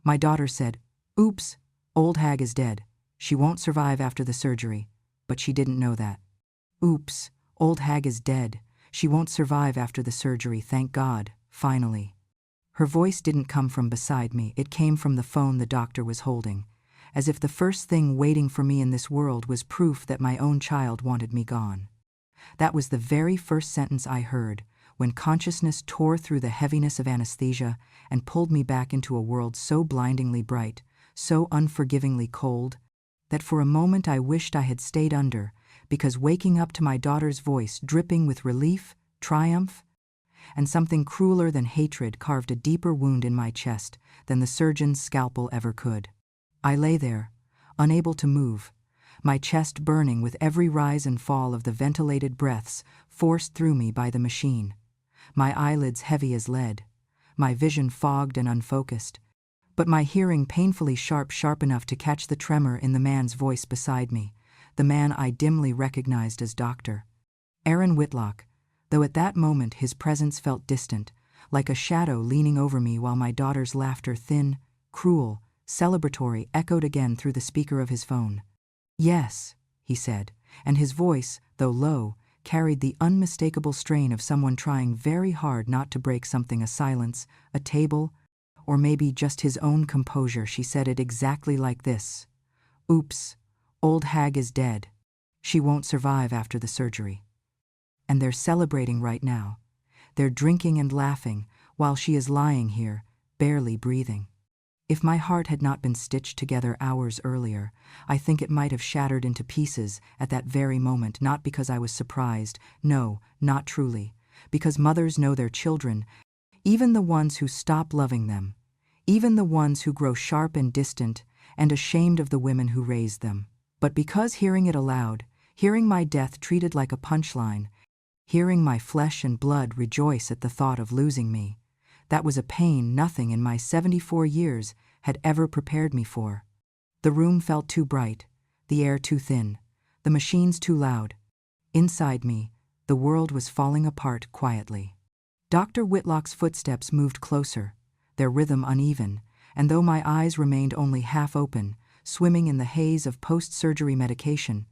My daughter said, "Oops, old hag is dead. She won't survive after the surgery." But she didn't know that. Oops, old hag is dead. She won't survive after the surgery, thank God, finally. Her voice didn't come from beside me, it came from the phone the doctor was holding, as if the first thing waiting for me in this world was proof that my own child wanted me gone. That was the very first sentence I heard, when consciousness tore through the heaviness of anesthesia and pulled me back into a world so blindingly bright, so unforgivingly cold, that for a moment I wished I had stayed under, because waking up to my daughter's voice dripping with relief, triumph, and something crueler than hatred carved a deeper wound in my chest than the surgeon's scalpel ever could. I lay there, unable to move, my chest burning with every rise and fall of the ventilated breaths forced through me by the machine, my eyelids heavy as lead, my vision fogged and unfocused, but my hearing painfully sharp enough to catch the tremor in the man's voice beside me, the man I dimly recognized as Dr. Aaron Whitlock, though at that moment his presence felt distant, like a shadow leaning over me while my daughter's laughter, thin, cruel, celebratory, echoed again through the speaker of his phone. "Yes," he said, and his voice, though low, carried the unmistakable strain of someone trying very hard not to break something, a silence, a table, or maybe just his own composure. She said it exactly like this. "Oops, old hag is dead. She won't survive after the surgery." And they're celebrating right now. They're drinking and laughing while she is lying here, barely breathing. If my heart had not been stitched together hours earlier, I think it might have shattered into pieces at that very moment, not because I was surprised, no, not truly, because mothers know their children, even the ones who stop loving them, even the ones who grow sharp and distant and ashamed of the women who raised them. But because hearing it aloud, hearing my death treated like a punchline, hearing my flesh and blood rejoice at the thought of losing me, that was a pain nothing in my 74 years had ever prepared me for. The room felt too bright, the air too thin, the machines too loud. Inside me, the world was falling apart quietly. Dr. Whitlock's footsteps moved closer, their rhythm uneven, and though my eyes remained only half open, swimming in the haze of post-surgery medication,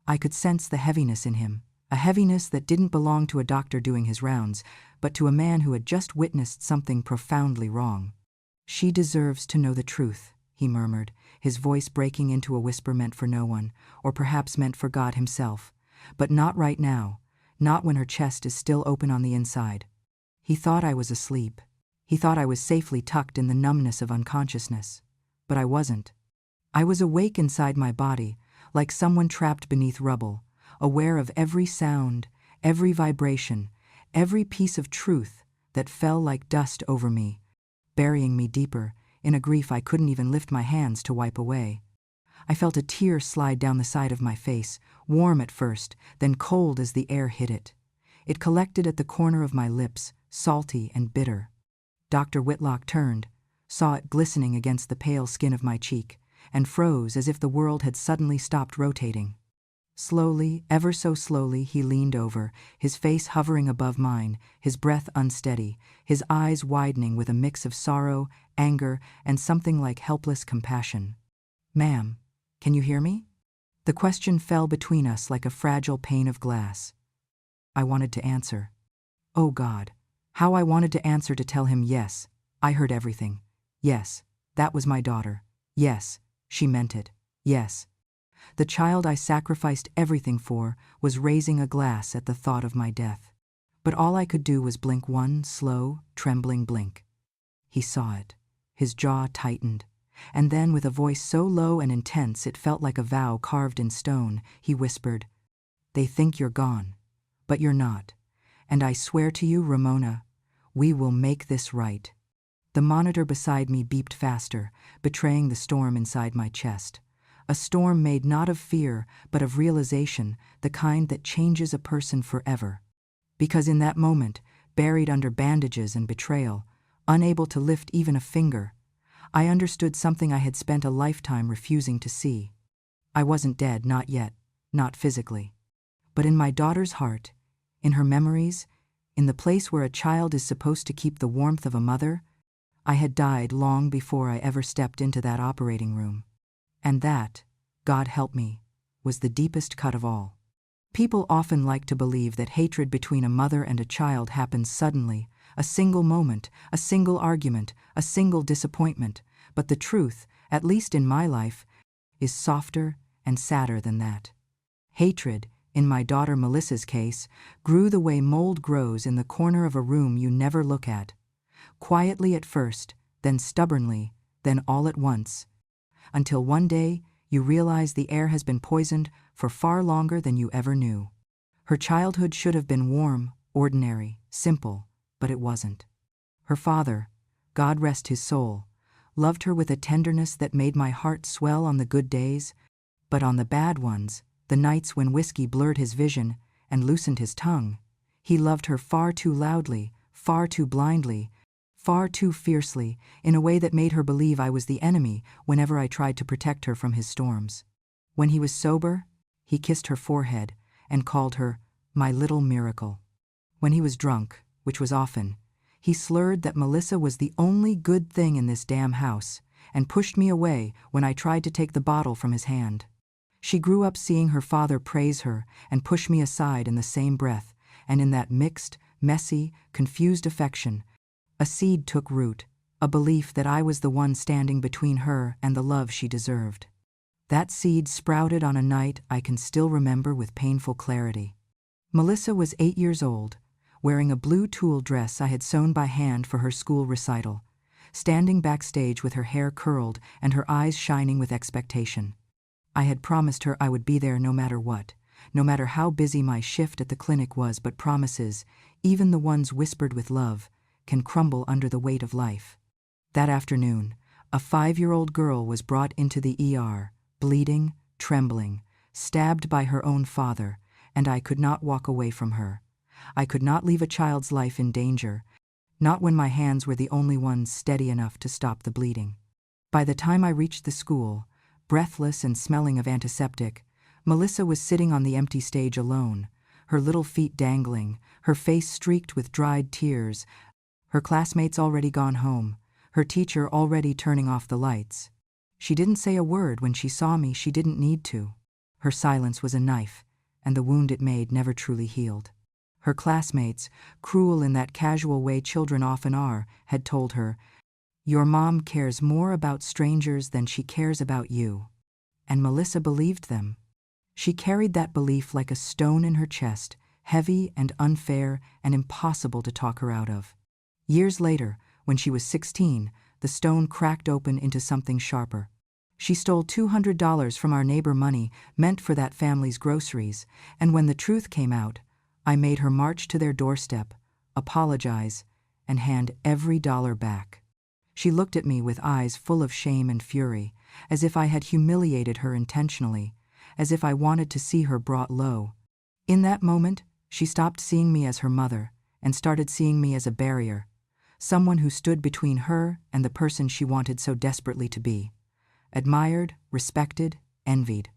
I could sense the heaviness in him. A heaviness that didn't belong to a doctor doing his rounds, but to a man who had just witnessed something profoundly wrong. "She deserves to know the truth," he murmured, his voice breaking into a whisper meant for no one, or perhaps meant for God himself. "But not right now, not when her chest is still open on the inside." He thought I was asleep. He thought I was safely tucked in the numbness of unconsciousness. But I wasn't. I was awake inside my body, like someone trapped beneath rubble, aware of every sound, every vibration, every piece of truth that fell like dust over me, burying me deeper, in a grief I couldn't even lift my hands to wipe away. I felt a tear slide down the side of my face, warm at first, then cold as the air hit it. It collected at the corner of my lips, salty and bitter. Dr. Whitlock turned, saw it glistening against the pale skin of my cheek, and froze as if the world had suddenly stopped rotating. Slowly, ever so slowly, he leaned over, his face hovering above mine, his breath unsteady, his eyes widening with a mix of sorrow, anger, and something like helpless compassion. "Ma'am, can you hear me?" The question fell between us like a fragile pane of glass. I wanted to answer. Oh God, how I wanted to answer, to tell him yes, I heard everything. Yes, that was my daughter. Yes, she meant it. Yes. The child I sacrificed everything for was raising a glass at the thought of my death. But all I could do was blink one slow, trembling blink. He saw it. His jaw tightened. And then, with a voice so low and intense it felt like a vow carved in stone, he whispered, "They think you're gone, but you're not. And I swear to you, Ramona, we will make this right." The monitor beside me beeped faster, betraying the storm inside my chest. A storm made not of fear, but of realization, the kind that changes a person forever. Because in that moment, buried under bandages and betrayal, unable to lift even a finger, I understood something I had spent a lifetime refusing to see. I wasn't dead, not yet, not physically. But in my daughter's heart, in her memories, in the place where a child is supposed to keep the warmth of a mother, I had died long before I ever stepped into that operating room. And that, God help me, was the deepest cut of all. People often like to believe that hatred between a mother and a child happens suddenly, a single moment, a single argument, a single disappointment, but the truth, at least in my life, is softer and sadder than that. Hatred, in my daughter Melissa's case, grew the way mold grows in the corner of a room you never look at. Quietly at first, then stubbornly, then all at once. Until one day, you realize the air has been poisoned for far longer than you ever knew. Her childhood should have been warm, ordinary, simple, but it wasn't. Her father, God rest his soul, loved her with a tenderness that made my heart swell on the good days, but on the bad ones, the nights when whiskey blurred his vision and loosened his tongue, he loved her far too loudly, far too blindly, far too fiercely, in a way that made her believe I was the enemy whenever I tried to protect her from his storms. When he was sober, he kissed her forehead and called her my little miracle. When he was drunk, which was often, he slurred that Melissa was the only good thing in this damn house and pushed me away when I tried to take the bottle from his hand. She grew up seeing her father praise her and push me aside in the same breath, and in that mixed, messy, confused affection, a seed took root, a belief that I was the one standing between her and the love she deserved. That seed sprouted on a night I can still remember with painful clarity. Melissa was 8 years old, wearing a blue tulle dress I had sewn by hand for her school recital, standing backstage with her hair curled and her eyes shining with expectation. I had promised her I would be there no matter what, no matter how busy my shift at the clinic was, but promises, even the ones whispered with love, can crumble under the weight of life. That afternoon, a 5-year-old girl was brought into the ER, bleeding, trembling, stabbed by her own father, and I could not walk away from her. I could not leave a child's life in danger, not when my hands were the only ones steady enough to stop the bleeding. By the time I reached the school, breathless and smelling of antiseptic, Melissa was sitting on the empty stage alone, her little feet dangling, her face streaked with dried tears, her classmates already gone home, her teacher already turning off the lights. She didn't say a word when she saw me. She didn't need to. Her silence was a knife, and the wound it made never truly healed. Her classmates, cruel in that casual way children often are, had told her, "Your mom cares more about strangers than she cares about you." And Melissa believed them. She carried that belief like a stone in her chest, heavy and unfair and impossible to talk her out of. Years later, when she was 16, the stone cracked open into something sharper. She stole $200 from our neighbor, money meant for that family's groceries, and when the truth came out, I made her march to their doorstep, apologize, and hand every dollar back. She looked at me with eyes full of shame and fury, as if I had humiliated her intentionally, as if I wanted to see her brought low. In that moment, she stopped seeing me as her mother and started seeing me as a barrier, someone who stood between her and the person she wanted so desperately to be. Admired, respected, envied.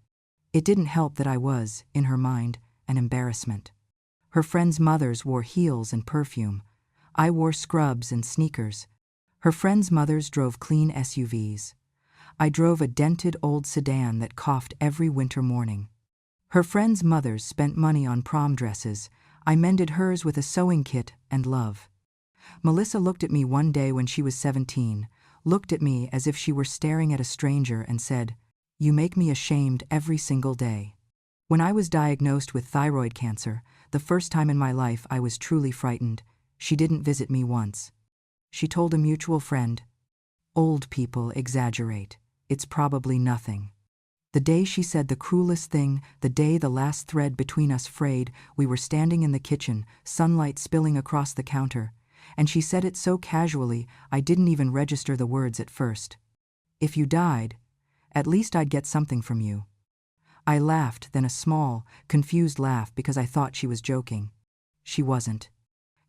It didn't help that I was, in her mind, an embarrassment. Her friends' mothers wore heels and perfume. I wore scrubs and sneakers. Her friends' mothers drove clean SUVs. I drove a dented old sedan that coughed every winter morning. Her friends' mothers spent money on prom dresses. I mended hers with a sewing kit and love. Melissa looked at me one day when she was 17, looked at me as if she were staring at a stranger and said, "You make me ashamed every single day." When I was diagnosed with thyroid cancer, the first time in my life I was truly frightened, she didn't visit me once. She told a mutual friend, "Old people exaggerate. It's probably nothing." The day she said the cruelest thing, the day the last thread between us frayed, we were standing in the kitchen, sunlight spilling across the counter, and she said it so casually I didn't even register the words at first. "If you died, at least I'd get something from you." I laughed, then a small, confused laugh because I thought she was joking. She wasn't.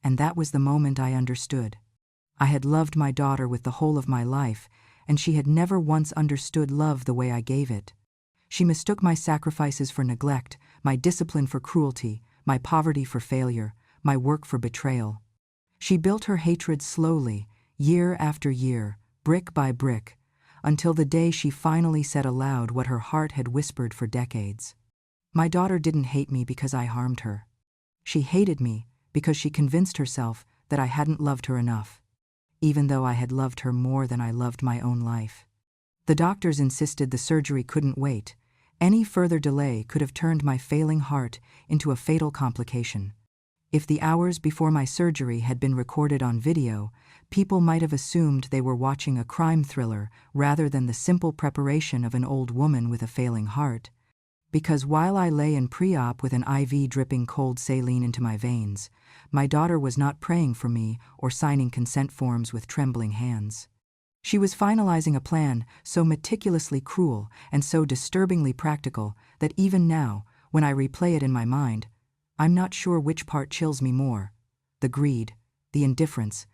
And that was the moment I understood. I had loved my daughter with the whole of my life, and she had never once understood love the way I gave it. She mistook my sacrifices for neglect, my discipline for cruelty, my poverty for failure, my work for betrayal. She built her hatred slowly, year after year, brick by brick, until the day she finally said aloud what her heart had whispered for decades. My daughter didn't hate me because I harmed her. She hated me because she convinced herself that I hadn't loved her enough, even though I had loved her more than I loved my own life. The doctors insisted the surgery couldn't wait. Any further delay could have turned my failing heart into a fatal complication. If the hours before my surgery had been recorded on video, people might have assumed they were watching a crime thriller rather than the simple preparation of an old woman with a failing heart. Because while I lay in pre-op with an IV dripping cold saline into my veins, my daughter was not praying for me or signing consent forms with trembling hands. She was finalizing a plan so meticulously cruel and so disturbingly practical that even now, when I replay it in my mind, I'm not sure which part chills me more: the greed, the indifference,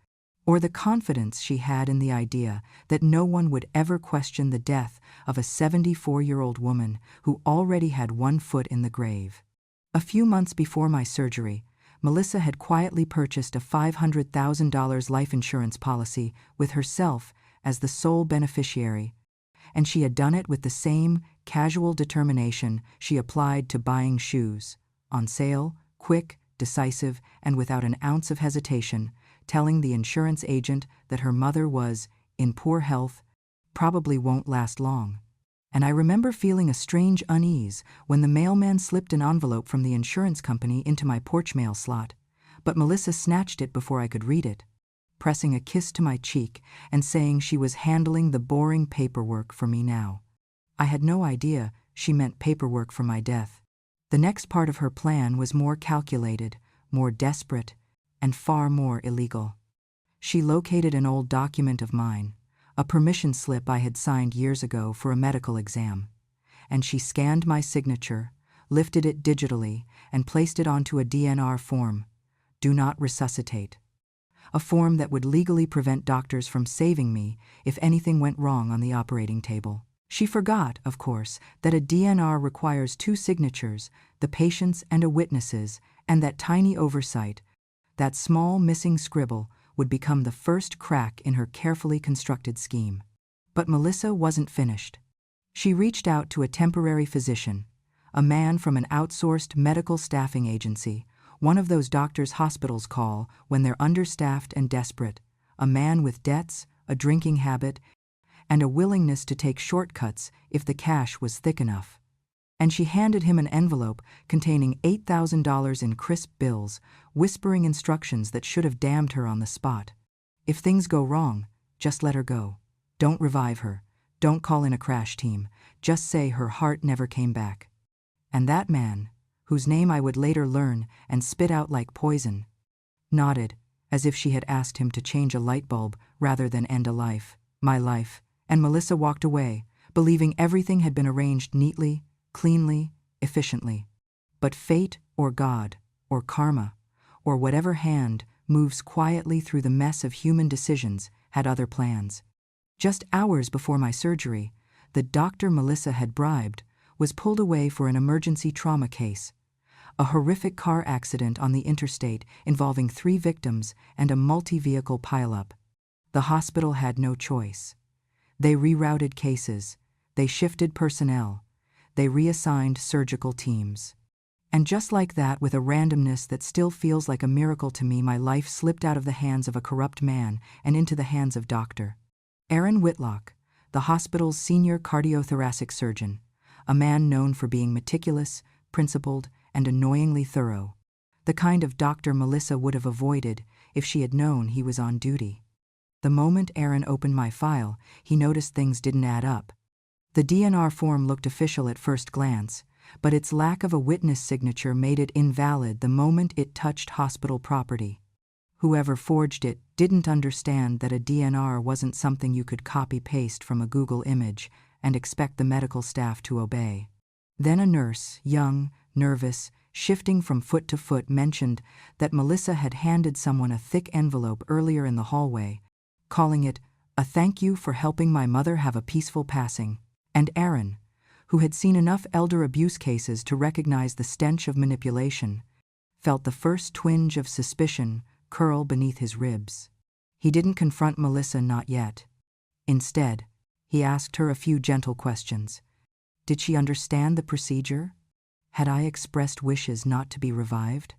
or the confidence she had in the idea that no one would ever question the death of a 74-year-old woman who already had one foot in the grave. A few months before my surgery, Melissa had quietly purchased a $500,000 life insurance policy with herself as the sole beneficiary, and she had done it with the same casual determination she applied to buying shoes, on sale, quick, decisive, and without an ounce of hesitation, telling the insurance agent that her mother was in poor health, probably won't last long. And I remember feeling a strange unease when the mailman slipped an envelope from the insurance company into my porch mail slot, but Melissa snatched it before I could read it, pressing a kiss to my cheek and saying she was handling the boring paperwork for me now. I had no idea she meant paperwork for my death. The next part of her plan was more calculated, more desperate, and far more illegal. She located an old document of mine, a permission slip I had signed years ago for a medical exam, and she scanned my signature, lifted it digitally, and placed it onto a DNR form, "Do not resuscitate," a form that would legally prevent doctors from saving me if anything went wrong on the operating table. She forgot, of course, that a DNR requires 2 signatures, the patient's and a witness's, and that tiny oversight, that small missing scribble, would become the first crack in her carefully constructed scheme. But Melissa wasn't finished. She reached out to a temporary physician, a man from an outsourced medical staffing agency, one of those doctors hospitals call when they're understaffed and desperate, a man with debts, a drinking habit, and a willingness to take shortcuts if the cash was thick enough. And she handed him an envelope containing $8,000 in crisp bills, whispering instructions that should have damned her on the spot. If things go wrong, just let her go. Don't revive her. Don't call in a crash team. Just say her heart never came back. And that man, whose name I would later learn and spit out like poison, nodded, as if she had asked him to change a light bulb rather than end a life, my life, and Melissa walked away, believing everything had been arranged neatly, cleanly, efficiently. But fate, or God, or karma, or whatever hand moves quietly through the mess of human decisions, had other plans. Just hours before my surgery, the doctor Melissa had bribed was pulled away for an emergency trauma case, a horrific car accident on the interstate involving 3 victims and a multi-vehicle pileup. The hospital had no choice. They rerouted cases, they shifted personnel, they reassigned surgical teams. And just like that, with a randomness that still feels like a miracle to me, my life slipped out of the hands of a corrupt man and into the hands of Dr. Aaron Whitlock, the hospital's senior cardiothoracic surgeon, a man known for being meticulous, principled, and annoyingly thorough, the kind of doctor Melissa would have avoided if she had known he was on duty. The moment Aaron opened my file, he noticed things didn't add up. The DNR form looked official at first glance, but its lack of a witness signature made it invalid the moment it touched hospital property. Whoever forged it didn't understand that a DNR wasn't something you could copy-paste from a Google image and expect the medical staff to obey. Then a nurse, young, nervous, shifting from foot to foot, mentioned that Melissa had handed someone a thick envelope earlier in the hallway, calling it a thank you for helping my mother have a peaceful passing. And Aaron, who had seen enough elder abuse cases to recognize the stench of manipulation, felt the first twinge of suspicion curl beneath his ribs. He didn't confront Melissa, not yet. Instead, he asked her a few gentle questions. Did she understand the procedure? Had I expressed wishes not to be revived?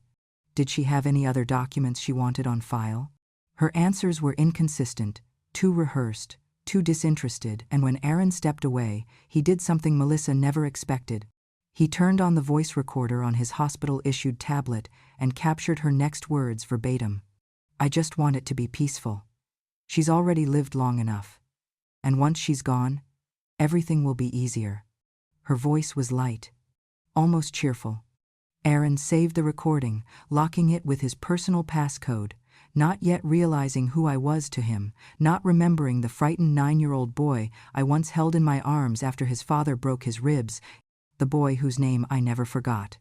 Did she have any other documents she wanted on file? Her answers were inconsistent, too rehearsed, too disinterested, and when Aaron stepped away, he did something Melissa never expected. He turned on the voice recorder on his hospital-issued tablet and captured her next words verbatim. I just want it to be peaceful. She's already lived long enough. And once she's gone, everything will be easier. Her voice was light, almost cheerful. Aaron saved the recording, locking it with his personal passcode, not yet realizing who I was to him, not remembering the frightened 9-year-old boy I once held in my arms after his father broke his ribs, the boy whose name I never forgot,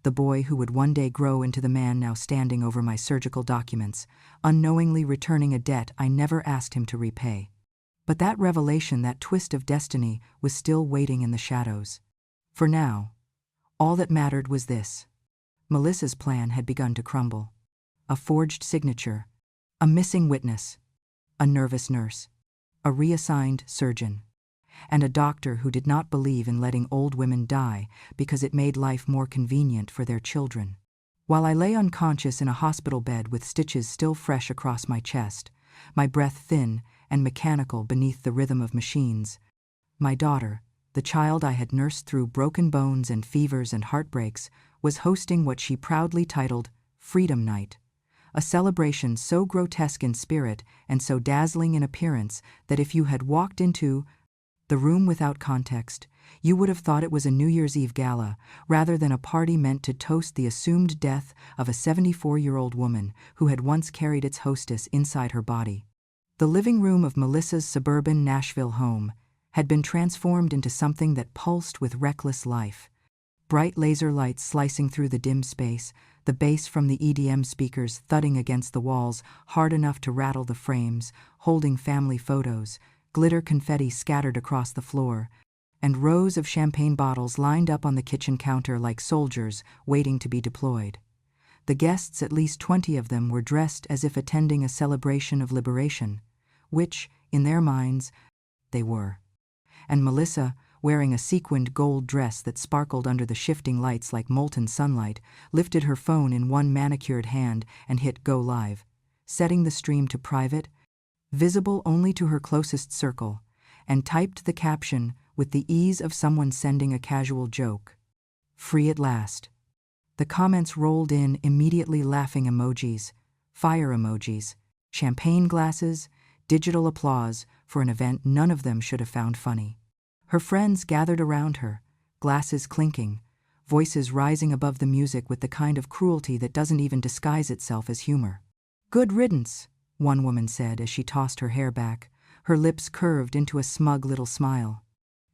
the boy who would one day grow into the man now standing over my surgical documents, unknowingly returning a debt I never asked him to repay. But that revelation, that twist of destiny, was still waiting in the shadows. For now, all that mattered was this. Melissa's plan had begun to crumble. A forged signature, a missing witness, a nervous nurse, a reassigned surgeon, and a doctor who did not believe in letting old women die because it made life more convenient for their children. While I lay unconscious in a hospital bed with stitches still fresh across my chest, my breath thin and mechanical beneath the rhythm of machines, my daughter, the child I had nursed through broken bones and fevers and heartbreaks, was hosting what she proudly titled Freedom Night, a celebration so grotesque in spirit and so dazzling in appearance that if you had walked into the room without context, you would have thought it was a New Year's Eve gala rather than a party meant to toast the assumed death of a 74-year-old woman who had once carried its hostess inside her body. The living room of Melissa's suburban Nashville home had been transformed into something that pulsed with reckless life. Bright laser lights slicing through the dim space, the bass from the EDM speakers thudding against the walls hard enough to rattle the frames, holding family photos, glitter confetti scattered across the floor, and rows of champagne bottles lined up on the kitchen counter like soldiers waiting to be deployed. The guests, at least 20 of them, were dressed as if attending a celebration of liberation, which, in their minds, they were. And Melissa, wearing a sequined gold dress that sparkled under the shifting lights like molten sunlight, lifted her phone in one manicured hand and hit Go Live, setting the stream to private, visible only to her closest circle, and typed the caption with the ease of someone sending a casual joke. Free at last. The comments rolled in, immediately laughing emojis, fire emojis, champagne glasses, digital applause for an event none of them should have found funny. Her friends gathered around her, glasses clinking, voices rising above the music with the kind of cruelty that doesn't even disguise itself as humor. Good riddance, one woman said as she tossed her hair back, her lips curved into a smug little smile.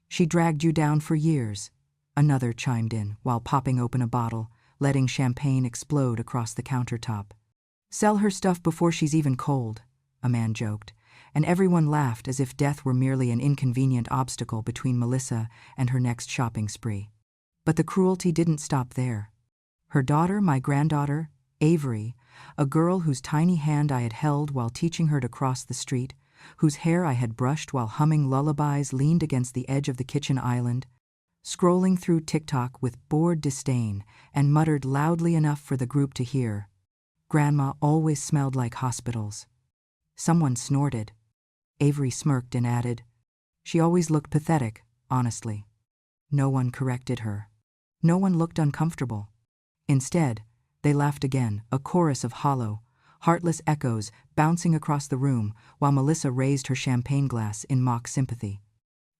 She dragged you down for years, another chimed in while popping open a bottle, letting champagne explode across the countertop. Sell her stuff before she's even cold, a man joked, and everyone laughed as if death were merely an inconvenient obstacle between Melissa and her next shopping spree. But the cruelty didn't stop there. Her daughter, my granddaughter, Avery, a girl whose tiny hand I had held while teaching her to cross the street, whose hair I had brushed while humming lullabies, leaned against the edge of the kitchen island, scrolling through TikTok with bored disdain, and muttered loudly enough for the group to hear, "Grandma always smelled like hospitals." Someone snorted. Avery smirked and added, "She always looked pathetic, honestly." No one corrected her. No one looked uncomfortable. Instead, they laughed again, a chorus of hollow, heartless echoes bouncing across the room while Melissa raised her champagne glass in mock sympathy.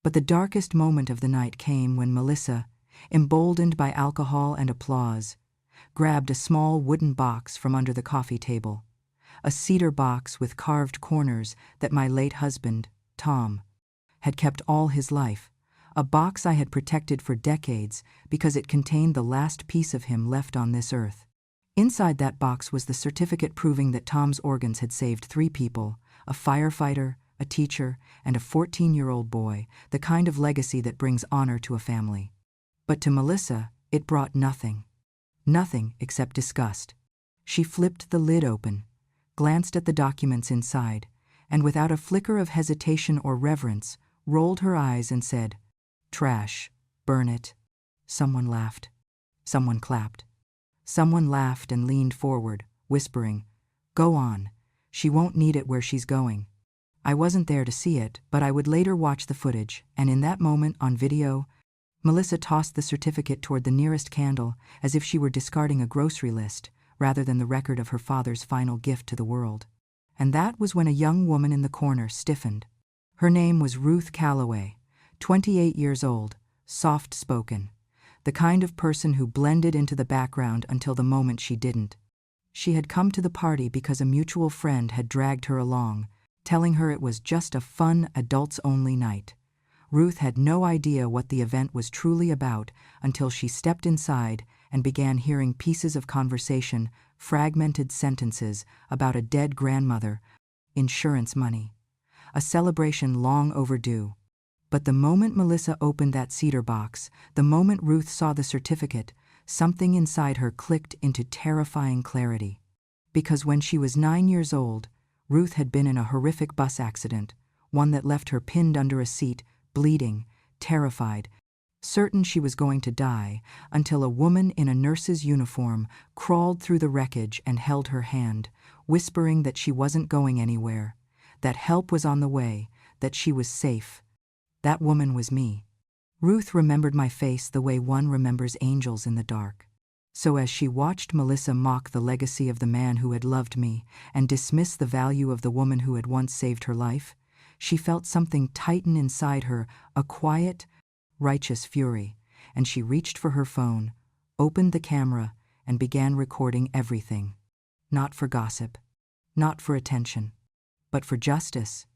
But the darkest moment of the night came when Melissa, emboldened by alcohol and applause, grabbed a small wooden box from under the coffee table, a cedar box with carved corners that my late husband, Tom, had kept all his life, a box I had protected for decades because it contained the last piece of him left on this earth. Inside that box was the certificate proving that Tom's organs had saved 3 people, a firefighter, a teacher, and a 14-year-old boy, the kind of legacy that brings honor to a family. But to Melissa, it brought nothing. Nothing except disgust. She flipped the lid open, glanced at the documents inside, and without a flicker of hesitation or reverence, rolled her eyes and said, "Trash, burn it." Someone laughed. Someone clapped. Someone laughed and leaned forward, whispering, "Go on. She won't need it where she's going." I wasn't there to see it, but I would later watch the footage, and in that moment on video, Melissa tossed the certificate toward the nearest candle as if she were discarding a grocery list rather than the record of her father's final gift to the world. And that was when a young woman in the corner stiffened. Her name was Ruth Calloway, 28 years old, soft-spoken, the kind of person who blended into the background until the moment she didn't. She had come to the party because a mutual friend had dragged her along, telling her it was just a fun, adults-only night. Ruth had no idea what the event was truly about until she stepped inside and began hearing pieces of conversation, fragmented sentences about a dead grandmother, insurance money, a celebration long overdue. But the moment Melissa opened that cedar box, the moment Ruth saw the certificate, something inside her clicked into terrifying clarity. Because when she was 9 years old, Ruth had been in a horrific bus accident, one that left her pinned under a seat, bleeding, terrified, certain she was going to die, until a woman in a nurse's uniform crawled through the wreckage and held her hand, whispering that she wasn't going anywhere, that help was on the way, that she was safe. That woman was me. Ruth remembered my face the way one remembers angels in the dark. So as she watched Melissa mock the legacy of the man who had loved me and dismiss the value of the woman who had once saved her life, she felt something tighten inside her, a quiet, righteous fury, and she reached for her phone, opened the camera, and began recording everything. Not for gossip, not for attention, but for justice.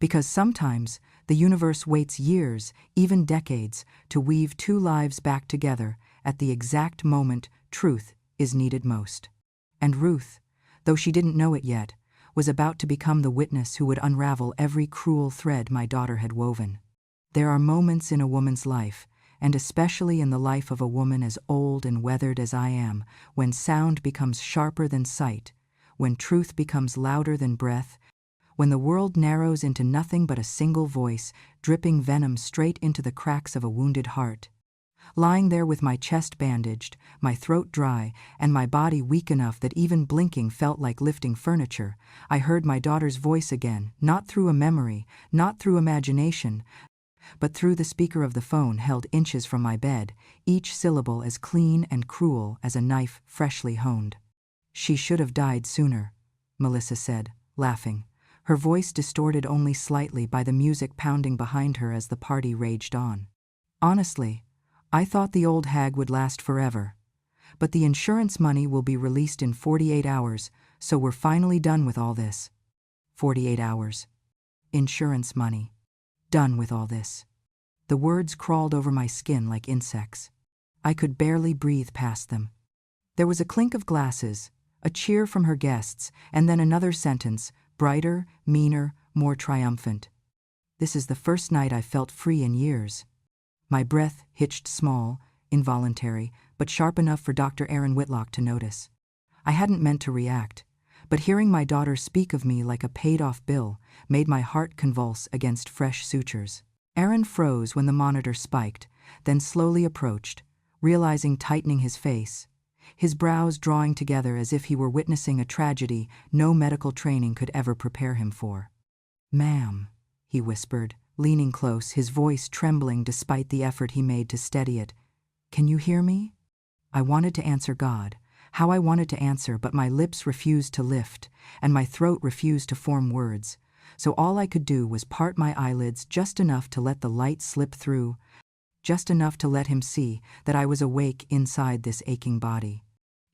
Because sometimes the universe waits years, even decades, to weave two lives back together at the exact moment truth is needed most. And Ruth, though she didn't know it yet, was about to become the witness who would unravel every cruel thread my daughter had woven. There are moments in a woman's life, and especially in the life of a woman as old and weathered as I am, when sound becomes sharper than sight, when truth becomes louder than breath, when the world narrows into nothing but a single voice, dripping venom straight into the cracks of a wounded heart. Lying there with my chest bandaged, my throat dry, and my body weak enough that even blinking felt like lifting furniture, I heard my daughter's voice again, not through a memory, not through imagination, but through the speaker of the phone held inches from my bed, each syllable as clean and cruel as a knife freshly honed. "She should have died sooner," Melissa said, laughing, her voice distorted only slightly by the music pounding behind her as the party raged on. "Honestly, I thought the old hag would last forever. But the insurance money will be released in 48 hours, so we're finally done with all this." 48 hours. Insurance money. Done with all this. The words crawled over my skin like insects. I could barely breathe past them. There was a clink of glasses, a cheer from her guests, and then another sentence, brighter, meaner, more triumphant. "This is the first night I've felt free in years." My breath hitched small, involuntary, but sharp enough for Dr. Aaron Whitlock to notice. I hadn't meant to react, but hearing my daughter speak of me like a paid-off bill made my heart convulse against fresh sutures. Aaron froze when the monitor spiked, then slowly approached, realizing tightening his face, his brows drawing together as if he were witnessing a tragedy no medical training could ever prepare him for. "Ma'am," he whispered, leaning close, his voice trembling despite the effort he made to steady it. "Can you hear me?" I wanted to answer God, how I wanted to answer, but my lips refused to lift, and my throat refused to form words, so all I could do was part my eyelids just enough to let the light slip through, just enough to let him see that I was awake inside this aching body.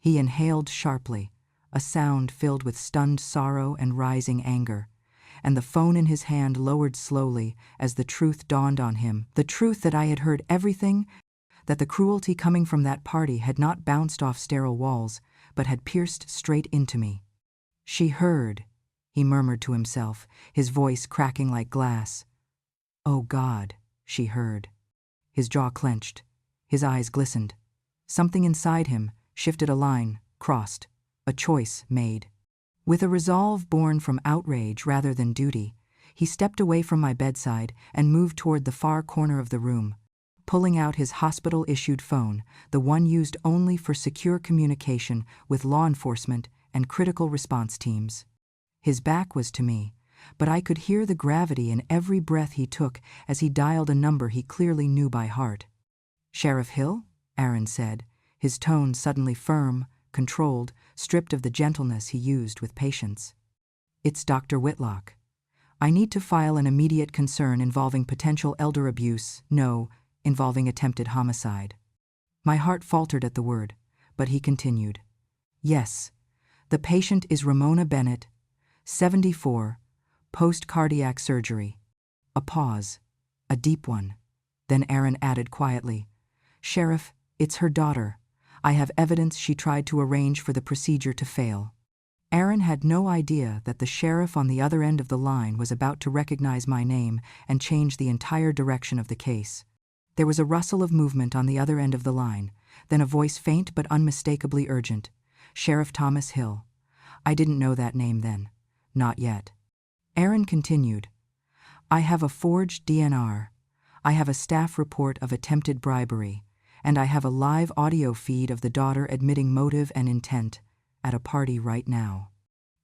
He inhaled sharply, a sound filled with stunned sorrow and rising anger, and the phone in his hand lowered slowly as the truth dawned on him, the truth that I had heard everything, that the cruelty coming from that party had not bounced off sterile walls, but had pierced straight into me. "She heard," he murmured to himself, his voice cracking like glass. "Oh God, she heard." His jaw clenched, his eyes glistened. Something inside him shifted, a line crossed, a choice made. With a resolve born from outrage rather than duty, he stepped away from my bedside and moved toward the far corner of the room, pulling out his hospital-issued phone, the one used only for secure communication with law enforcement and critical response teams. His back was to me, but I could hear the gravity in every breath he took as he dialed a number he clearly knew by heart. "Sheriff Hill?" Aaron said, his tone suddenly firm, controlled, stripped of the gentleness he used with patience. "It's Dr. Whitlock. I need to file an immediate concern involving potential elder abuse, no, involving attempted homicide." My heart faltered at the word, but he continued. "Yes, the patient is Ramona Bennett, 74, post-cardiac surgery." A pause, a deep one. Then Aaron added quietly, "Sheriff, it's her daughter. I have evidence she tried to arrange for the procedure to fail." Aaron had no idea that the sheriff on the other end of the line was about to recognize my name and change the entire direction of the case. There was a rustle of movement on the other end of the line, then a voice faint but unmistakably urgent. "Sheriff Thomas Hill." I didn't know that name then. Not yet. Aaron continued, "I have a forged DNR. I have a staff report of attempted bribery, and I have a live audio feed of the daughter admitting motive and intent at a party right now."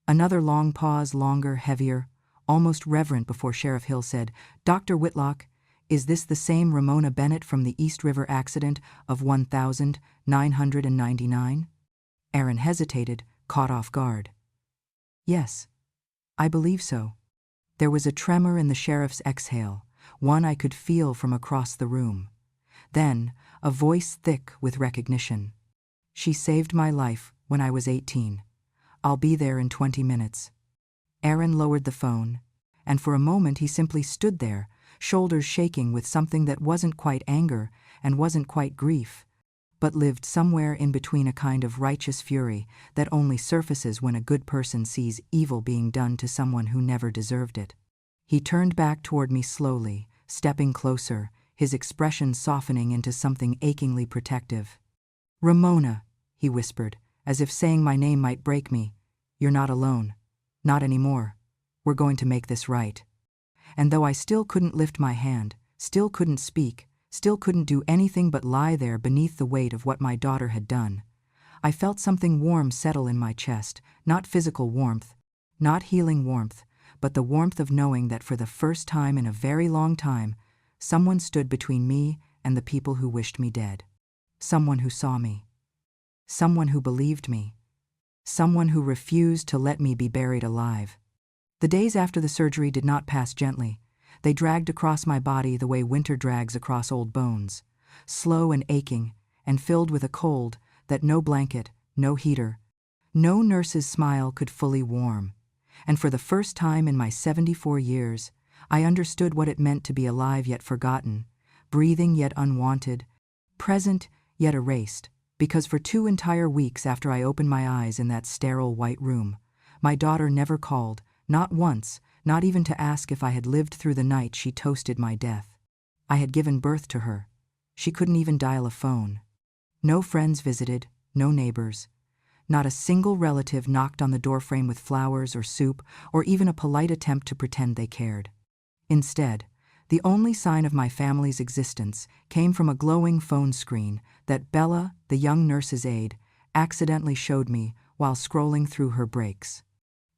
Another long pause, longer, heavier, almost reverent, before Sheriff Hill said, "Dr. Whitlock, is this the same Ramona Bennett from the East River accident of 1999? Aaron hesitated, caught off guard. "Yes, I believe so." There was a tremor in the sheriff's exhale, one I could feel from across the room. Then, a voice thick with recognition. "She saved my life when I was 18. I'll be there in 20 minutes. Aaron lowered the phone, and for a moment he simply stood there, shoulders shaking with something that wasn't quite anger and wasn't quite grief, but lived somewhere in between, a kind of righteous fury that only surfaces when a good person sees evil being done to someone who never deserved it. He turned back toward me slowly, stepping closer, his expression softening into something achingly protective. "Ramona," he whispered, as if saying my name might break me, "you're not alone. Not anymore. We're going to make this right." And though I still couldn't lift my hand, still couldn't speak, still couldn't do anything but lie there beneath the weight of what my daughter had done, I felt something warm settle in my chest, not physical warmth, not healing warmth, but the warmth of knowing that for the first time in a very long time, someone stood between me and the people who wished me dead. Someone who saw me. Someone who believed me. Someone who refused to let me be buried alive. The days after the surgery did not pass gently. They dragged across my body the way winter drags across old bones, slow and aching, and filled with a cold that no blanket, no heater, no nurse's smile could fully warm. And for the first time in my 74 years, I understood what it meant to be alive yet forgotten, breathing yet unwanted, present yet erased, because for 2 entire weeks after I opened my eyes in that sterile white room, my daughter never called, not once, not even to ask if I had lived through the night she toasted my death. I had given birth to her. She couldn't even dial a phone. No friends visited, no neighbors. Not a single relative knocked on the doorframe with flowers or soup or even a polite attempt to pretend they cared. Instead, the only sign of my family's existence came from a glowing phone screen that Bella, the young nurse's aide, accidentally showed me while scrolling through her breaks.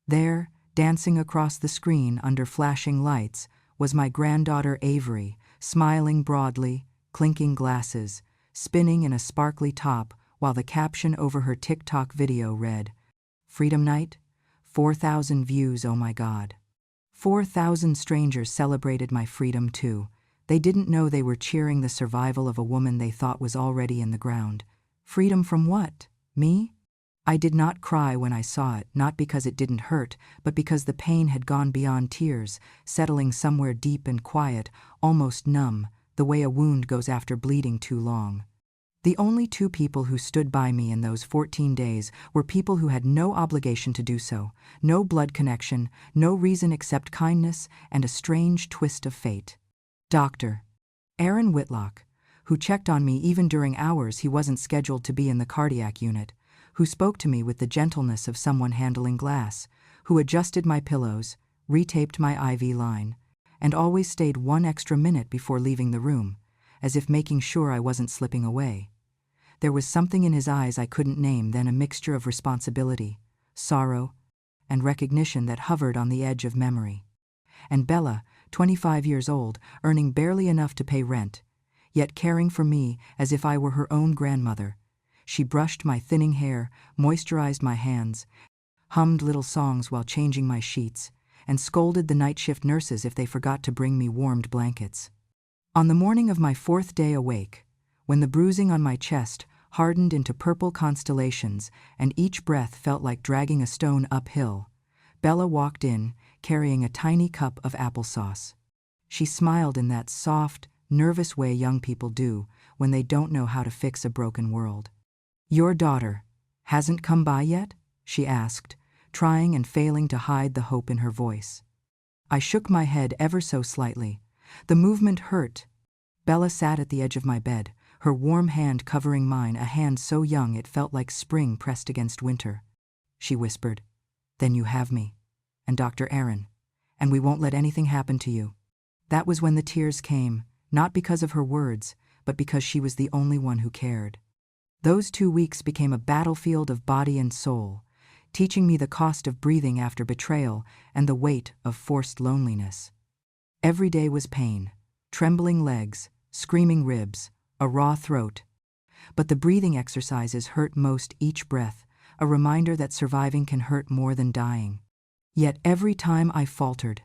There, dancing across the screen under flashing lights, was my granddaughter Avery, smiling broadly, clinking glasses, spinning in a sparkly top while the caption over her TikTok video read, "Freedom Night? 4,000 views, oh my God." 4,000 strangers celebrated my freedom too. They didn't know they were cheering the survival of a woman they thought was already in the ground. Freedom from what? Me? I did not cry when I saw it, not because it didn't hurt, but because the pain had gone beyond tears, settling somewhere deep and quiet, almost numb, the way a wound goes after bleeding too long. The only 2 people who stood by me in those 14 days were people who had no obligation to do so, no blood connection, no reason except kindness and a strange twist of fate. Dr. Aaron Whitlock, who checked on me even during hours he wasn't scheduled to be in the cardiac unit, who spoke to me with the gentleness of someone handling glass, who adjusted my pillows, retaped my IV line, and always stayed 1 extra minute before leaving the room, as if making sure I wasn't slipping away. There was something in his eyes I couldn't name, then a mixture of responsibility, sorrow, and recognition that hovered on the edge of memory. And Bella, 25 years old, earning barely enough to pay rent, yet caring for me as if I were her own grandmother. She brushed my thinning hair, moisturized my hands, hummed little songs while changing my sheets, and scolded the night shift nurses if they forgot to bring me warmed blankets. On the morning of my 4th day awake, when the bruising on my chest hardened into purple constellations and each breath felt like dragging a stone uphill, Bella walked in, carrying a tiny cup of applesauce. She smiled in that soft, nervous way young people do when they don't know how to fix a broken world. "Your daughter hasn't come by yet?" she asked, trying and failing to hide the hope in her voice. I shook my head ever so slightly. The movement hurt. Bella sat at the edge of my bed, her warm hand covering mine, a hand so young it felt like spring pressed against winter. She whispered, "Then you have me, and Dr. Aaron, and we won't let anything happen to you." That was when the tears came, not because of her words, but because she was the only one who cared. Those 2 weeks became a battlefield of body and soul, teaching me the cost of breathing after betrayal and the weight of forced loneliness. Every day was pain, trembling legs, screaming ribs, a raw throat. But the breathing exercises hurt most, each breath, a reminder that surviving can hurt more than dying. Yet every time I faltered,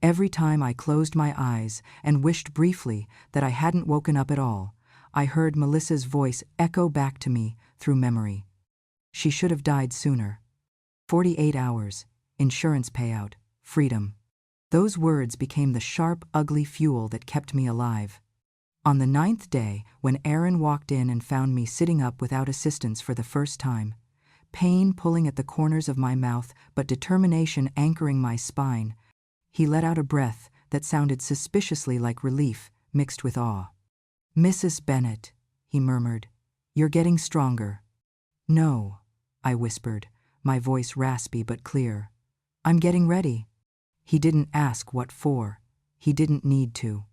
every time I closed my eyes and wished briefly that I hadn't woken up at all, I heard Melissa's voice echo back to me through memory. She should have died sooner. 48 hours, insurance payout, freedom. Those words became the sharp, ugly fuel that kept me alive. On the 9th day, when Aaron walked in and found me sitting up without assistance for the first time, pain pulling at the corners of my mouth but determination anchoring my spine, he let out a breath that sounded suspiciously like relief mixed with awe. "Mrs. Bennett," he murmured, "you're getting stronger." "No," I whispered, my voice raspy but clear. "I'm getting ready." He didn't ask what for. He didn't need to.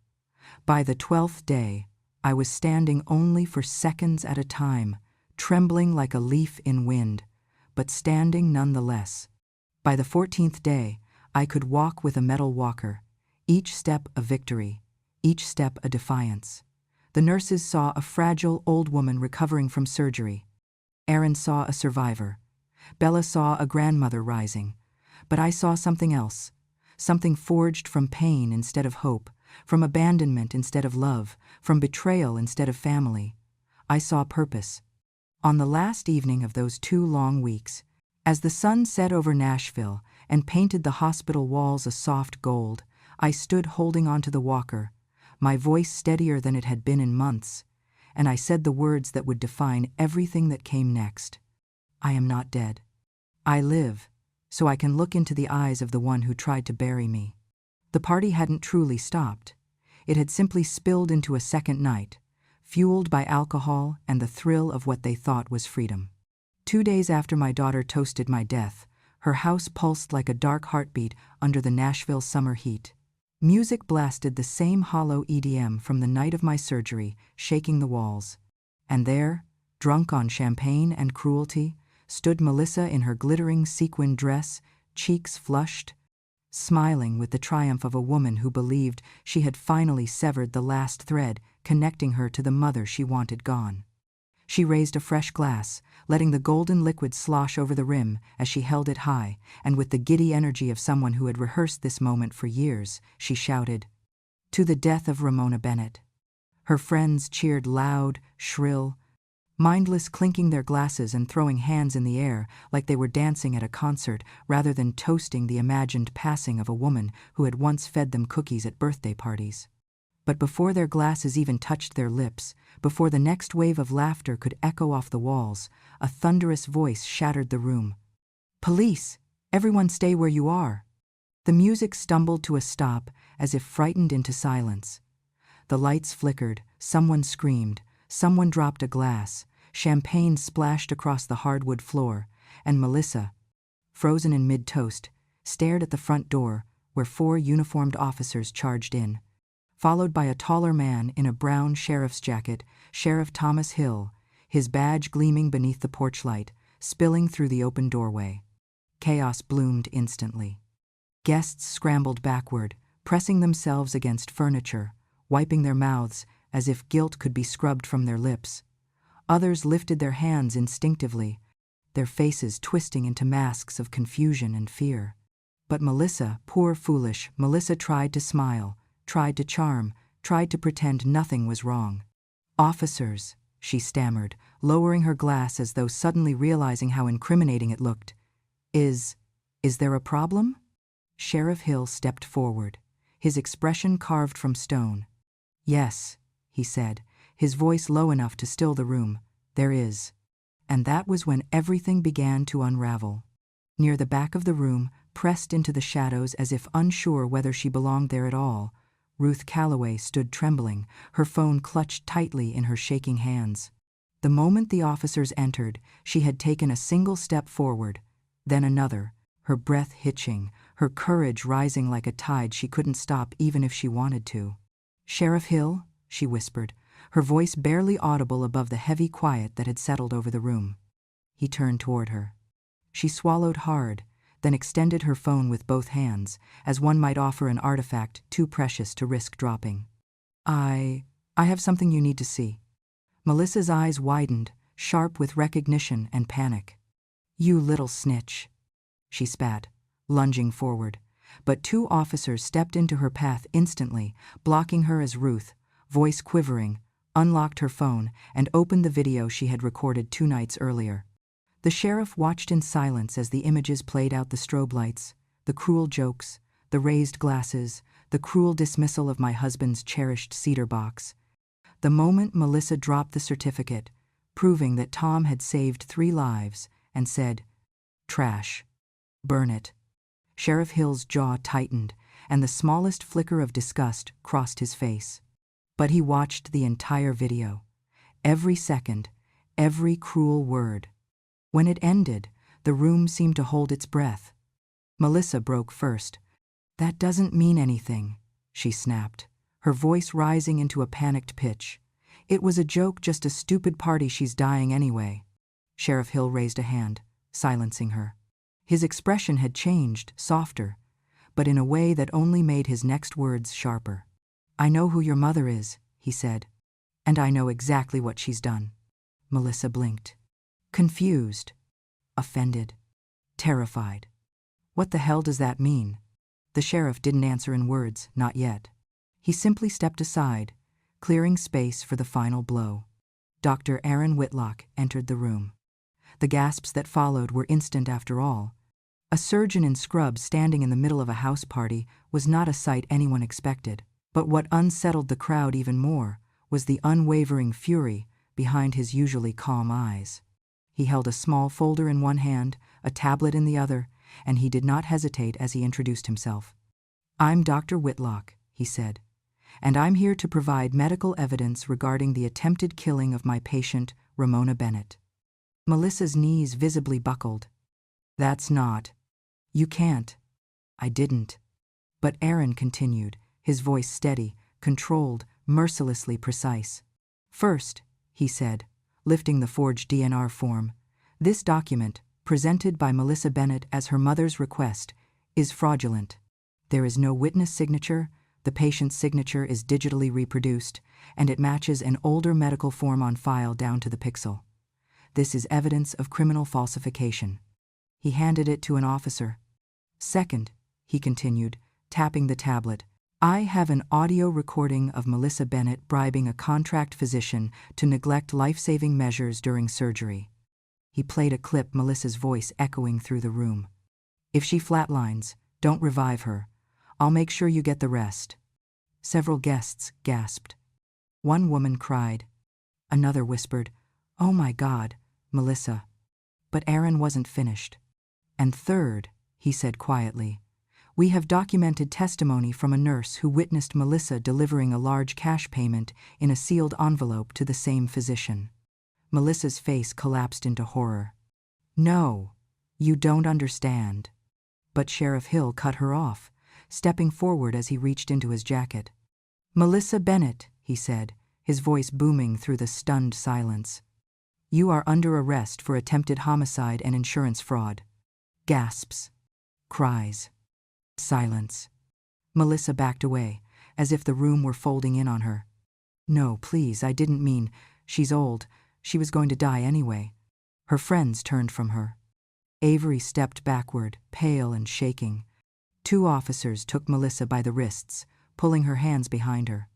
By the 12th day, I was standing only for seconds at a time, trembling like a leaf in wind, but standing nonetheless. By the 14th day, I could walk with a metal walker, each step a victory, each step a defiance. The nurses saw a fragile old woman recovering from surgery. Aaron saw a survivor. Bella saw a grandmother rising. But I saw something else, something forged from pain instead of hope, from abandonment instead of love, from betrayal instead of family. I saw purpose. On the last evening of those 2 long weeks, as the sun set over Nashville and painted the hospital walls a soft gold, I stood holding onto the walker, my voice steadier than it had been in months, and I said the words that would define everything that came next. I am not dead. I live, so I can look into the eyes of the one who tried to bury me. The party hadn't truly stopped. It had simply spilled into a second night, fueled by alcohol and the thrill of what they thought was freedom. 2 days after my daughter toasted my death, her house pulsed like a dark heartbeat under the Nashville summer heat. Music blasted the same hollow EDM from the night of my surgery, shaking the walls. And there, drunk on champagne and cruelty, stood Melissa in her glittering sequin dress, cheeks flushed, smiling with the triumph of a woman who believed she had finally severed the last thread connecting her to the mother she wanted gone. She raised a fresh glass, letting the golden liquid slosh over the rim as she held it high, and with the giddy energy of someone who had rehearsed this moment for years, she shouted, "To the death of Ramona Bennett." Her friends cheered loud, shrill, mindless, clinking their glasses and throwing hands in the air like they were dancing at a concert rather than toasting the imagined passing of a woman who had once fed them cookies at birthday parties. But before their glasses even touched their lips, before the next wave of laughter could echo off the walls, a thunderous voice shattered the room. "Police! Everyone stay where you are!" The music stumbled to a stop as if frightened into silence. The lights flickered, someone screamed, someone dropped a glass, Champagne splashed across the hardwood floor, and Melissa, frozen in mid-toast, stared at the front door where 4 uniformed officers charged in, followed by a taller man in a brown sheriff's jacket, Sheriff Thomas Hill, his badge gleaming beneath the porch light, spilling through the open doorway. Chaos bloomed instantly. Guests scrambled backward, pressing themselves against furniture, wiping their mouths as if guilt could be scrubbed from their lips. Others lifted their hands instinctively, their faces twisting into masks of confusion and fear. But Melissa, poor foolish Melissa, tried to smile, tried to charm, tried to pretend nothing was wrong. "Officers," she stammered, lowering her glass as though suddenly realizing how incriminating it looked. Is there a problem?" Sheriff Hill stepped forward, his expression carved from stone. "Yes," he said, his voice low enough to still the room, "there is." And that was when everything began to unravel. Near the back of the room, pressed into the shadows as if unsure whether she belonged there at all, Ruth Calloway stood trembling, her phone clutched tightly in her shaking hands. The moment the officers entered, she had taken a single step forward, then another, her breath hitching, her courage rising like a tide she couldn't stop even if she wanted to. "Sheriff Hill," she whispered, her voice barely audible above the heavy quiet that had settled over the room. He turned toward her. She swallowed hard, then extended her phone with both hands, as one might offer an artifact too precious to risk dropping. I have something you need to see." Melissa's eyes widened, sharp with recognition and panic. "You little snitch," she spat, lunging forward. But 2 officers stepped into her path instantly, blocking her as Ruth, voice quivering, unlocked her phone and opened the video she had recorded 2 nights earlier. The sheriff watched in silence as the images played out, the strobe lights, the cruel jokes, the raised glasses, the cruel dismissal of my husband's cherished cedar box. The moment Melissa dropped the certificate, proving that Tom had saved 3 lives, and said, "Trash. Burn it," Sheriff Hill's jaw tightened, and the smallest flicker of disgust crossed his face. But he watched the entire video, every second, every cruel word. When it ended, the room seemed to hold its breath. Melissa broke first. "That doesn't mean anything," she snapped, her voice rising into a panicked pitch. "It was a joke, just a stupid party, she's dying anyway." Sheriff Hill raised a hand, silencing her. His expression had changed, softer, but in a way that only made his next words sharper. "I know who your mother is," he said, "and I know exactly what she's done." Melissa blinked. Confused, offended, terrified. "What the hell does that mean?" The sheriff didn't answer in words, not yet. He simply stepped aside, clearing space for the final blow. Dr. Aaron Whitlock entered the room. The gasps that followed were instant after all. A surgeon in scrubs standing in the middle of a house party was not a sight anyone expected, but what unsettled the crowd even more was the unwavering fury behind his usually calm eyes. He held a small folder in one hand, a tablet in the other, and he did not hesitate as he introduced himself. "I'm Dr. Whitlock," he said, "and I'm here to provide medical evidence regarding the attempted killing of my patient, Ramona Bennett." Melissa's knees visibly buckled. "That's not. You can't." "I didn't." But Aaron continued, his voice steady, controlled, mercilessly precise. "First," he said, lifting the forged DNR form, "this document, presented by Melissa Bennett as her mother's request, is fraudulent. There is no witness signature, the patient's signature is digitally reproduced, and it matches an older medical form on file down to the pixel. This is evidence of criminal falsification." He handed it to an officer. "Second," he continued, tapping the tablet, "I have an audio recording of Melissa Bennett bribing a contract physician to neglect life-saving measures during surgery." He played a clip, Melissa's voice echoing through the room. "If she flatlines, don't revive her. I'll make sure you get the rest." Several guests gasped. One woman cried. Another whispered, "Oh my God, Melissa." But Aaron wasn't finished. "And third," he said quietly, "we have documented testimony from a nurse who witnessed Melissa delivering a large cash payment in a sealed envelope to the same physician." Melissa's face collapsed into horror. No, you don't understand. But Sheriff Hill cut her off, stepping forward as he reached into his jacket. Melissa Bennett, he said, his voice booming through the stunned silence. You are under arrest for attempted homicide and insurance fraud. Gasps. Cries. Silence. Melissa backed away, as if the room were folding in on her. No, please, I didn't mean. She's old. She was going to die anyway. Her friends turned from her. Avery stepped backward, pale and shaking. 2 officers took Melissa by the wrists, pulling her hands behind her.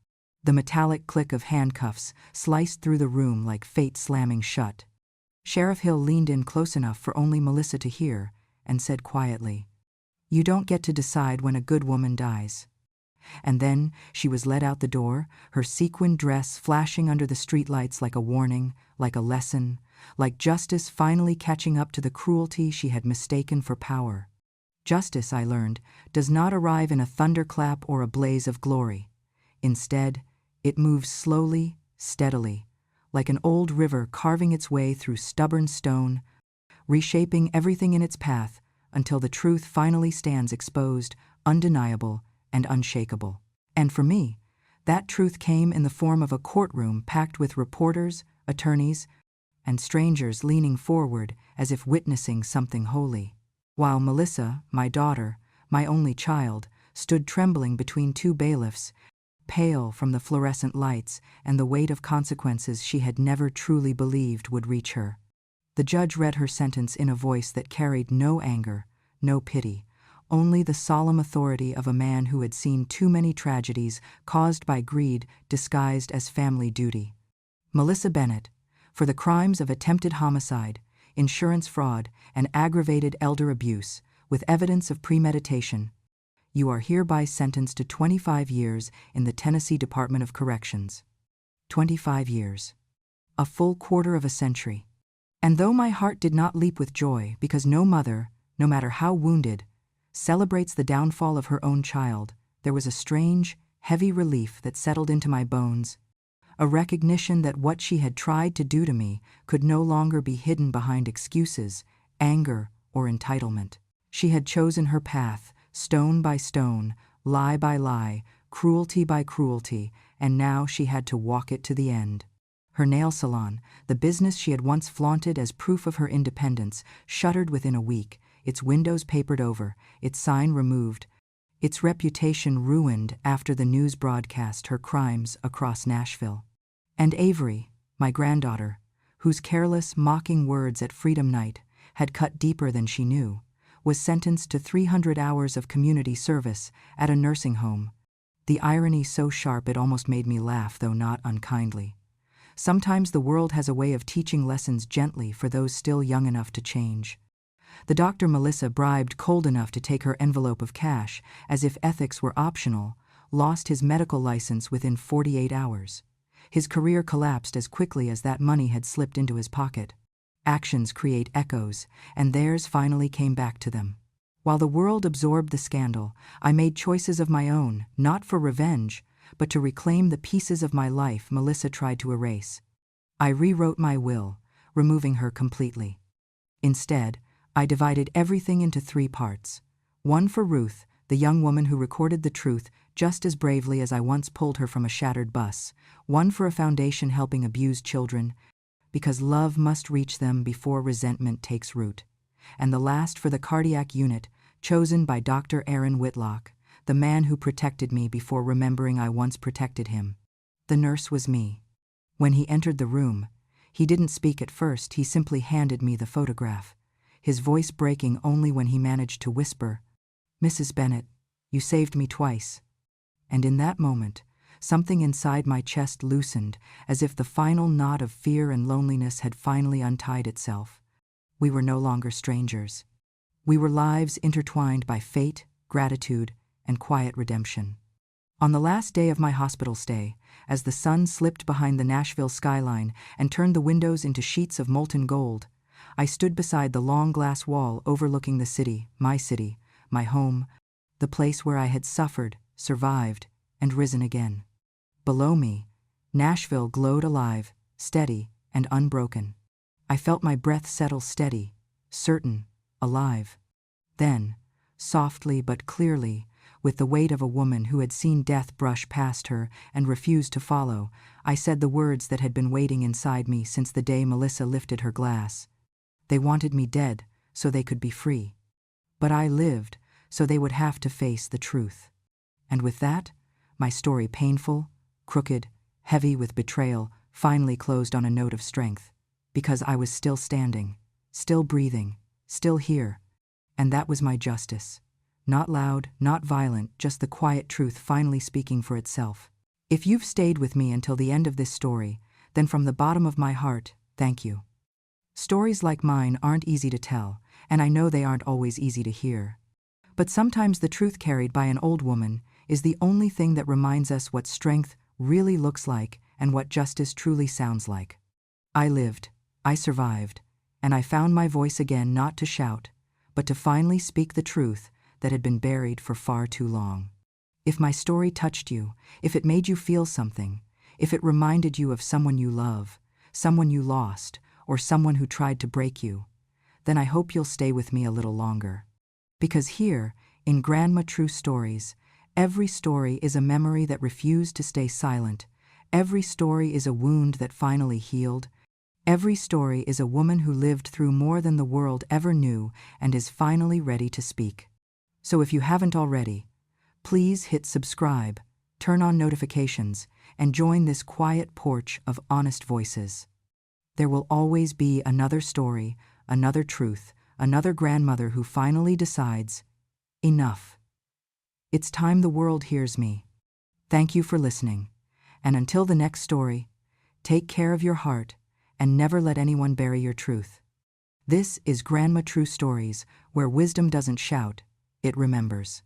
The metallic click of handcuffs sliced through the room like fate slamming shut. Sheriff Hill leaned in close enough for only Melissa to hear, and said quietly, "You don't get to decide when a good woman dies." And then she was led out the door, her sequined dress flashing under the streetlights like a warning, like a lesson, like justice finally catching up to the cruelty she had mistaken for power. Justice, I learned, does not arrive in a thunderclap or a blaze of glory. Instead, it moves slowly, steadily, like an old river carving its way through stubborn stone, reshaping everything in its path until the truth finally stands exposed, undeniable, and unshakable. And for me, that truth came in the form of a courtroom packed with reporters, attorneys, and strangers leaning forward as if witnessing something holy. While Melissa, my daughter, my only child, stood trembling between 2 bailiffs, pale from the fluorescent lights and the weight of consequences she had never truly believed would reach her. The judge read her sentence in a voice that carried no anger, no pity, only the solemn authority of a man who had seen too many tragedies caused by greed disguised as family duty. Melissa Bennett, for the crimes of attempted homicide, insurance fraud, and aggravated elder abuse, with evidence of premeditation, you are hereby sentenced to 25 years in the Tennessee Department of Corrections. 25 years. A full quarter of a century. And though my heart did not leap with joy, because no mother, no matter how wounded, celebrates the downfall of her own child, there was a strange, heavy relief that settled into my bones, a recognition that what she had tried to do to me could no longer be hidden behind excuses, anger, or entitlement. She had chosen her path, stone by stone, lie by lie, cruelty by cruelty, and now she had to walk it to the end. Her nail salon, the business she had once flaunted as proof of her independence, shuttered within a week, its windows papered over, its sign removed, its reputation ruined after the news broadcast her crimes across Nashville. And Avery, my granddaughter, whose careless, mocking words at Freedom Night had cut deeper than she knew, was sentenced to 300 hours of community service at a nursing home. The irony so sharp it almost made me laugh, though not unkindly. Sometimes the world has a way of teaching lessons gently for those still young enough to change. The doctor Melissa bribed cold enough to take her envelope of cash, as if ethics were optional, lost his medical license within 48 hours. His career collapsed as quickly as that money had slipped into his pocket. Actions create echoes, and theirs finally came back to them. While the world absorbed the scandal, I made choices of my own, not for revenge, but to reclaim the pieces of my life Melissa tried to erase. I rewrote my will, removing her completely. Instead, I divided everything into 3 parts. One for Ruth, the young woman who recorded the truth just as bravely as I once pulled her from a shattered bus. One for a foundation helping abused children, because love must reach them before resentment takes root. And the last for the cardiac unit, chosen by Dr. Aaron Whitlock, the man who protected me before remembering I once protected him. The nurse was me. When he entered the room, he didn't speak at first, he simply handed me the photograph, his voice breaking only when he managed to whisper, "Mrs. Bennett, you saved me twice." And in that moment, something inside my chest loosened, as if the final knot of fear and loneliness had finally untied itself. We were no longer strangers. We were lives intertwined by fate, gratitude, and quiet redemption. On the last day of my hospital stay, as the sun slipped behind the Nashville skyline and turned the windows into sheets of molten gold, I stood beside the long glass wall overlooking the city, my home, the place where I had suffered, survived, and risen again. Below me, Nashville glowed alive, steady, and unbroken. I felt my breath settle steady, certain, alive. Then, softly but clearly, with the weight of a woman who had seen death brush past her and refused to follow, I said the words that had been waiting inside me since the day Melissa lifted her glass. They wanted me dead so they could be free. But I lived so they would have to face the truth. And with that, my story, painful, crooked, heavy with betrayal, finally closed on a note of strength, because I was still standing, still breathing, still here, and that was my justice. Not loud, not violent, just the quiet truth finally speaking for itself. If you've stayed with me until the end of this story, then from the bottom of my heart, thank you. Stories like mine aren't easy to tell, and I know they aren't always easy to hear. But sometimes the truth carried by an old woman is the only thing that reminds us what strength really looks like and what justice truly sounds like. I lived, I survived, and I found my voice again, not to shout, but to finally speak the truth that had been buried for far too long. If my story touched you, if it made you feel something, if it reminded you of someone you love, someone you lost, or someone who tried to break you, then I hope you'll stay with me a little longer. Because here, in Grandma True Stories, every story is a memory that refused to stay silent. Every story is a wound that finally healed. Every story is a woman who lived through more than the world ever knew and is finally ready to speak. So if you haven't already, please hit subscribe, turn on notifications, and join this quiet porch of honest voices. There will always be another story, another truth, another grandmother who finally decides, enough. It's time the world hears me. Thank you for listening. And until the next story, take care of your heart and never let anyone bury your truth. This is Grandma True Stories, where wisdom doesn't shout, it remembers.